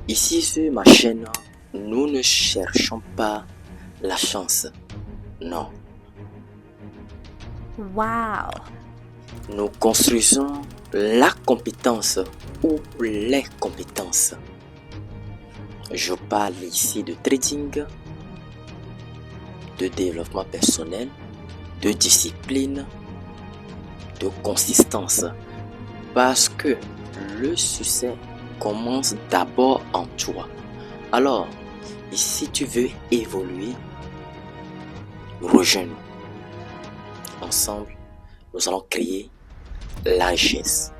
Ici sur ma chaîne, nous ne cherchons pas la chance, non. Wow! Nous construisons la compétence ou les compétences. Je parle ici de trading, de développement personnel, de discipline, de consistance. Parce que le succès commence d'abord en toi. Alors, si tu veux évoluer, rejoins-nous. Ensemble, nous allons créer la richesse.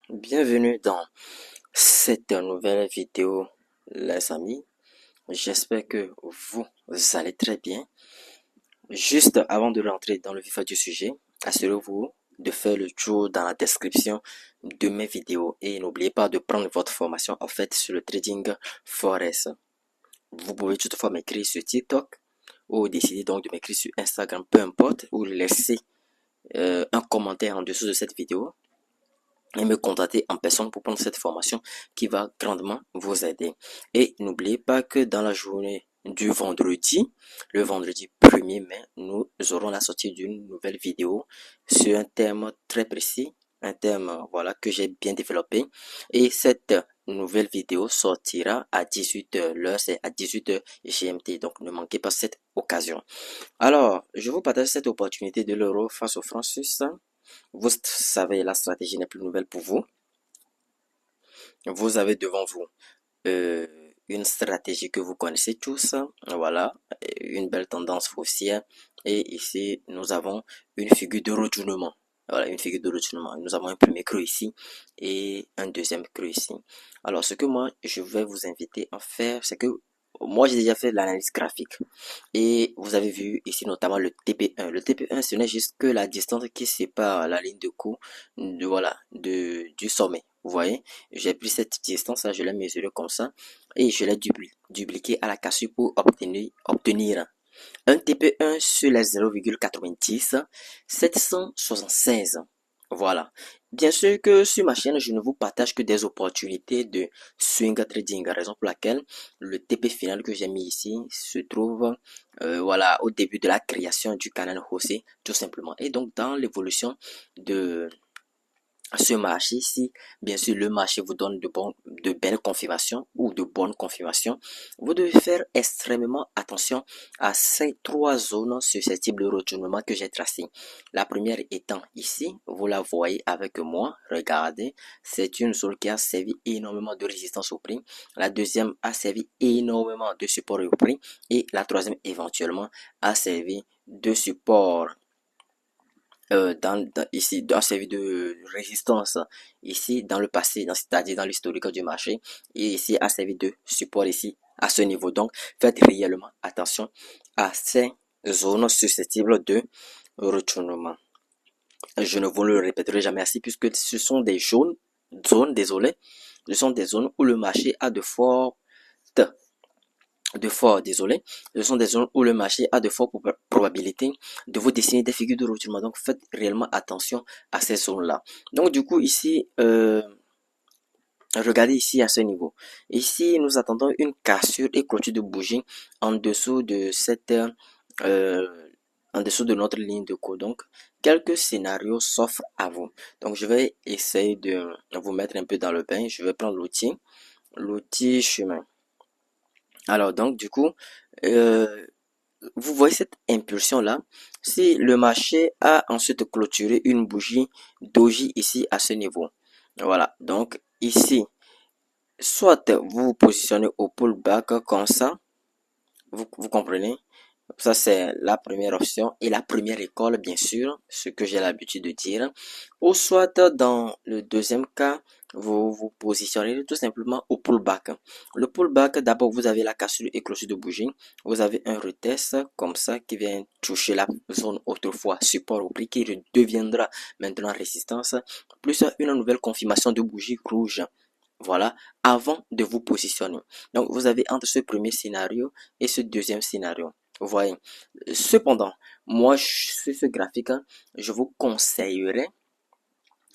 Bienvenue dans cette nouvelle vidéo, les amis. J'espère que vous allez très bien. Juste avant de rentrer dans le vif du sujet, assurez-vous de faire le tour dans la description de mes vidéos et n'oubliez pas de prendre votre formation en fait sur le trading forex. Vous pouvez toutefois m'écrire sur TikTok ou décider donc de m'écrire sur Instagram, peu importe, ou laisser un commentaire en dessous de cette vidéo et me contacter en personne pour prendre cette formation qui va grandement vous aider. Et n'oubliez pas que dans la journée du vendredi, le vendredi 1er mai, nous aurons la sortie d'une nouvelle vidéo sur un thème très précis, un thème voilà que j'ai bien développé. Et cette nouvelle vidéo sortira à 18h, l'heure c'est à 18h GMT, donc ne manquez pas cette occasion. Alors, je vous partage cette opportunité de l'euro face au franc suisse. Vous savez, la stratégie n'est plus nouvelle pour vous. Vous avez devant vous une stratégie que vous connaissez tous. Voilà, une belle tendance haussière. Et ici, nous avons une figure de retournement. Voilà, une figure de retournement. Nous avons un premier creux ici et un deuxième creux ici. Alors, ce que moi, je vais vous inviter à faire, c'est que moi, j'ai déjà fait l'analyse graphique. Et vous avez vu ici notamment le TP1. Le TP1, ce n'est juste que la distance qui sépare la ligne de coup du sommet. Vous voyez, j'ai pris cette distance là, je l'ai mesurée comme ça et je l'ai dupliqué à la cassure pour obtenir un TP1 sur les 0,90, 776. Voilà. Bien sûr que sur ma chaîne, je ne vous partage que des opportunités de swing trading, raison pour laquelle le TP final que j'ai mis ici se trouve voilà, au début de la création du canal haussier, tout simplement. Et donc, dans l'évolution de ce marché, si bien sûr le marché vous donne de belles confirmations ou de bonnes confirmations, vous devez faire extrêmement attention à ces trois zones susceptibles de retournement que j'ai tracées. La première étant ici, vous la voyez avec moi, regardez, c'est une zone qui a servi énormément de résistance au prix. La deuxième a servi énormément de support au prix et la troisième éventuellement a servi de support ici dans servi de résistance ici dans le passé, c'est-à-dire dans l'historique du marché, et ici a servi de support ici à ce niveau. Donc faites réellement attention à ces zones susceptibles de retournement. Je ne vous le répéterai jamais assez puisque ce sont des zones, désolé, ce sont des zones où le marché a désolé, ce sont des zones où le marché a de fortes probabilités de vous dessiner des figures de retournement. Donc, faites réellement attention à ces zones-là. Donc, du coup, ici, regardez ici à ce niveau. Ici, nous attendons une cassure et clôture de bougie en dessous de en dessous de notre ligne de cours. Donc, quelques scénarios s'offrent à vous. Donc, je vais essayer de vous mettre un peu dans le bain. Je vais prendre l'outil chemin. Alors, donc, du coup, vous voyez cette impulsion là. Si le marché a ensuite clôturé une bougie doji ici à ce niveau, voilà, donc ici soit vous vous positionnez au pullback comme ça, vous comprenez, ça c'est la première option et la première école bien sûr, ce que j'ai l'habitude de dire, ou soit dans le deuxième cas, vous vous positionnez tout simplement au pullback. Le pullback, d'abord vous avez la cassure et clôture de bougie, vous avez un retest comme ça qui vient toucher la zone autrefois support au prix qui deviendra maintenant résistance, plus une nouvelle confirmation de bougie rouge. Voilà, avant de vous positionner. Donc, vous avez entre ce premier scénario et ce deuxième scénario. Vous voyez. Cependant, moi, sur ce graphique, je vous conseillerais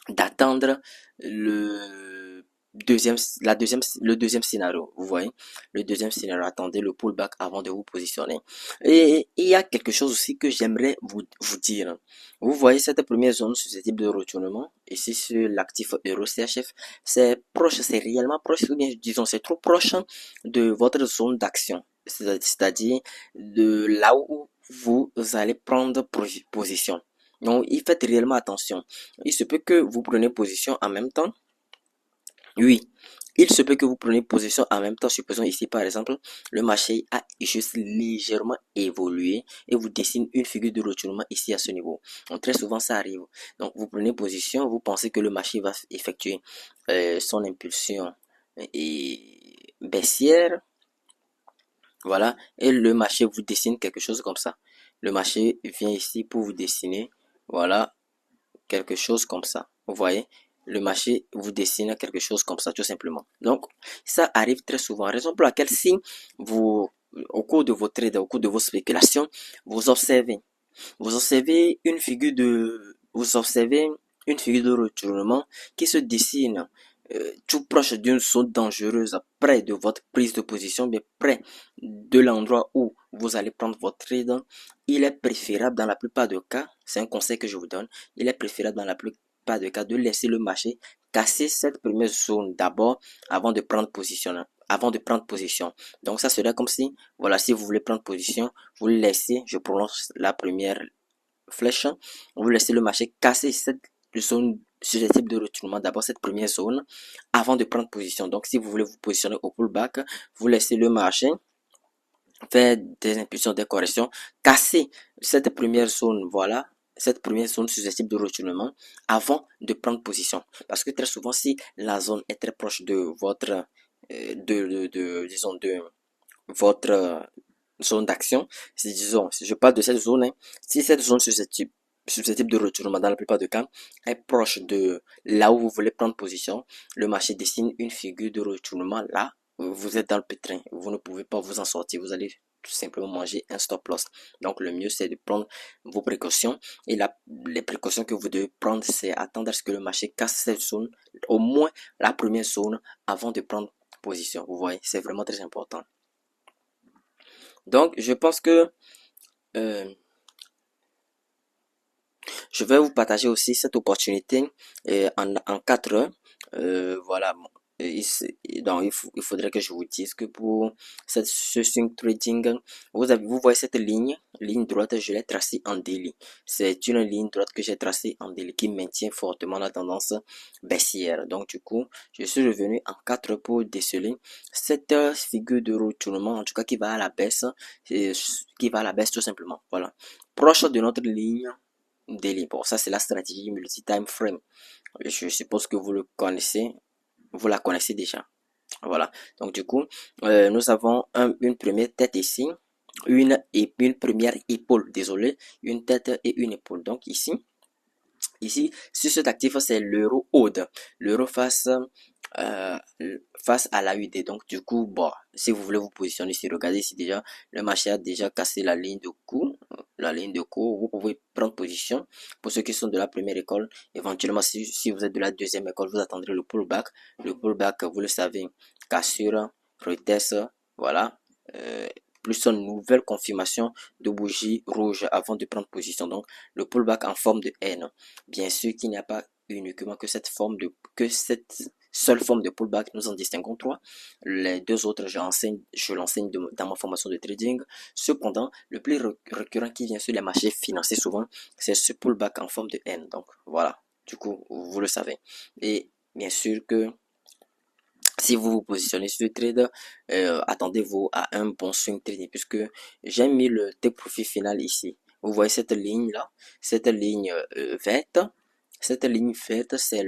d'attendre le le deuxième scénario, vous voyez, le deuxième scénario, attendez le pullback avant de vous positionner. Et il y a quelque chose aussi que j'aimerais vous dire. Vous voyez cette première zone susceptible de retournement, ici sur l'actif euro CHF, c'est proche, c'est réellement proche, ou bien disons c'est trop proche de votre zone d'action, c'est-à-dire de là où vous allez prendre position. Donc, il faites réellement attention. Il se peut que vous preniez position en même temps. Oui, il se peut que vous preniez position en même temps. Supposons ici, par exemple, le marché a juste légèrement évolué et vous dessine une figure de retournement ici à ce niveau. Donc, très souvent, ça arrive. Donc, vous prenez position, vous pensez que le marché va effectuer son impulsion et baissière. Voilà. Et le marché vous dessine quelque chose comme ça. Le marché vient ici pour vous dessiner. Voilà, quelque chose comme ça. Vous voyez, le marché vous dessine quelque chose comme ça, tout simplement. Donc, ça arrive très souvent. Raison pour laquelle si vous, au cours de vos trades, au cours de vos spéculations, vous observez une figure de retournement qui se dessine tout proche d'une zone dangereuse, près de votre prise de position, mais près de l'endroit où vous allez prendre votre trade. Il est préférable dans la plupart des cas, c'est un conseil que je vous donne, il est préférable dans la plupart des cas de laisser le marché casser cette première zone d'abord avant de prendre position. Donc ça serait comme si, voilà, si vous voulez prendre position, vous laissez, je prononce la première flèche, vous laissez le marché casser cette zone susceptible de retournement, d'abord cette première zone, avant de prendre position. Donc si vous voulez vous positionner au pullback, vous laissez le marché faire des impulsions, des corrections, casser cette première zone, voilà, cette première zone susceptible de retournement avant de prendre position. Parce que très souvent, si la zone est très proche de votre, disons, de votre zone d'action, si disons, si je parle de cette zone, hein, si cette zone susceptible de retournement dans la plupart des cas est proche de là où vous voulez prendre position, le marché dessine une figure de retournement là, vous êtes dans le pétrin, vous ne pouvez pas vous en sortir, vous allez tout simplement manger un stop loss. Donc le mieux c'est de prendre vos précautions et les précautions que vous devez prendre c'est attendre à ce que le marché casse cette zone, au moins la première zone avant de prendre position. Vous voyez, c'est vraiment très important. Donc, je pense que euh, je vais vous partager aussi cette opportunité en 4 heures. Voilà. Bon. Donc, il faudrait que je vous dise que pour ce swing trading, vous voyez cette ligne droite, je l'ai tracée en daily. C'est une ligne droite que j'ai tracée en daily qui maintient fortement la tendance baissière. Donc, du coup, je suis revenu en 4 heures pour déceler cette figure de retournement, en tout cas qui va à la baisse, qui va à la baisse tout simplement. Voilà. Proche de notre ligne daily. Bon, ça c'est la stratégie multi-time frame. Je suppose que vous la connaissez déjà. Voilà. Donc du coup, nous avons une première tête ici, une première épaule. Désolé, une tête et une épaule. Donc ici, sur cet actif, c'est l'euro odd. L'euro euh, face à la UD. Donc, du coup, bon, si vous voulez vous positionner ici, regardez ici déjà, le marché a déjà cassé la ligne de coup. La ligne de coup, vous pouvez prendre position. Pour ceux qui sont de la première école, éventuellement, si vous êtes de la deuxième école, vous attendrez le pullback. Le pullback, vous le savez, cassure, retest, voilà. Plus une nouvelle confirmation de bougie rouge avant de prendre position. Donc, le pullback en forme de N. Bien sûr qu'il n'y a pas uniquement que cette seule forme de pullback, nous en distinguons trois. Les deux autres, je l'enseigne dans ma formation de trading. Cependant, le plus récurrent qui vient sur les marchés financiers souvent, c'est ce pullback en forme de N. Donc, voilà. Du coup, vous le savez. Et bien sûr que si vous vous positionnez sur le trade, attendez-vous à un bon swing trading puisque j'ai mis le take profit final ici. Vous voyez cette ligne là, cette ligne verte. Cette ligne verte, c'est,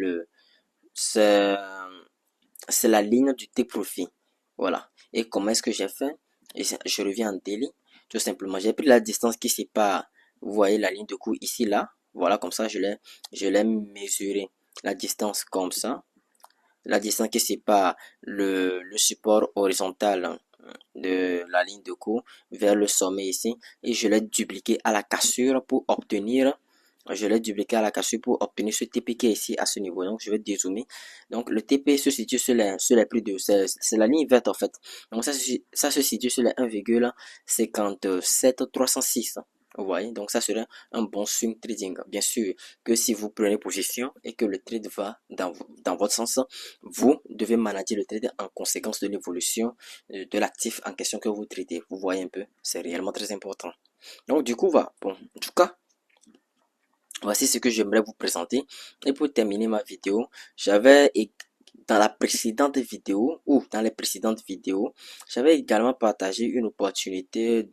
c'est la ligne du take profit. Voilà. Et comment est-ce que j'ai fait? Et je reviens en daily. Tout simplement, j'ai pris la distance qui sépare. Vous voyez la ligne de coup ici là. Voilà, comme ça je l'ai mesuré. La distance comme ça, la distance qui sépare le support horizontal de la ligne de cours vers le sommet ici et je l'ai dupliqué à la cassure pour obtenir Je l'ai dupliqué à la cassure pour obtenir ce TP qui est ici à ce niveau. Donc, je vais dézoomer. Donc, le TP se situe sur les plus de... C'est la ligne verte en fait. Donc, ça se situe sur les 1,57306. Vous voyez, donc ça serait un bon swing trading. Bien sûr que si vous prenez position et que le trade va dans votre sens, vous devez manager le trade en conséquence de l'évolution de l'actif en question que vous tradez. Vous voyez un peu, c'est réellement très important. Donc du coup, bon, en tout cas, voici ce que j'aimerais vous présenter. Et pour terminer ma vidéo, dans la précédente vidéo ou dans les précédentes vidéos, j'avais également partagé une opportunité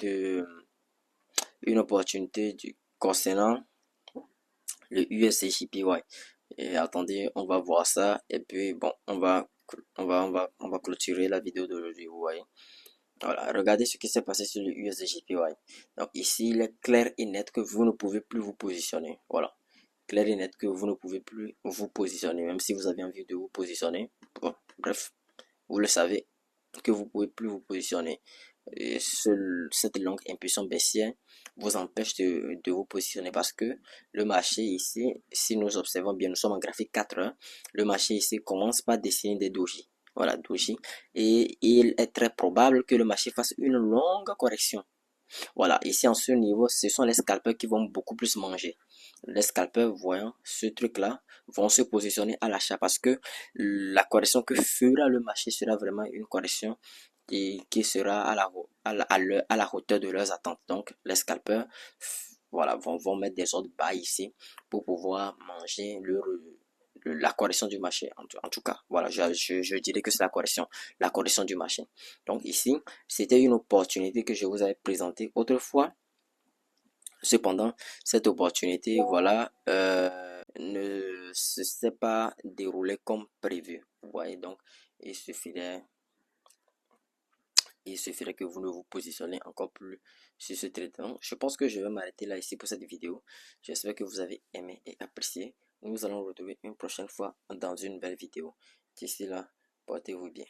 concernant le USDJPY. Et attendez, on va voir ça. Et puis, bon, on va clôturer la vidéo d'aujourd'hui, vous voyez. Voilà, regardez ce qui s'est passé sur le USDJPY. Donc ici, il est clair et net que vous ne pouvez plus vous positionner. Voilà, clair et net que vous ne pouvez plus vous positionner, même si vous avez envie de vous positionner. Bon, bref, vous le savez que vous pouvez plus vous positionner. Et cette longue impulsion baissière vous empêche de vous positionner parce que le marché ici, si nous observons bien, nous sommes en graphique 4 heures, le marché ici commence par dessiner des dojis. Voilà, doji. Et il est très probable que le marché fasse une longue correction. Voilà, ici en ce niveau, ce sont les scalpers qui vont beaucoup plus manger. Les scalpers, voyant ce truc-là, vont se positionner à l'achat parce que la correction que fera le marché sera vraiment une correction qui sera à la hauteur de leurs attentes. Donc, les scalpers, voilà, vont mettre des ordres bas ici pour pouvoir manger la correction du marché. En tout cas, voilà, je dirais que c'est la correction du marché. Donc ici, c'était une opportunité que je vous avais présentée autrefois. Cependant, cette opportunité, voilà, ne s'est pas déroulée comme prévu. Vous voyez, donc, il suffirait, il suffirait que vous ne vous positionnez encore plus sur ce traitement. Je pense que je vais m'arrêter là ici pour cette vidéo. J'espère que vous avez aimé et apprécié. Nous allons nous retrouver une prochaine fois dans une belle vidéo. D'ici là, portez-vous bien.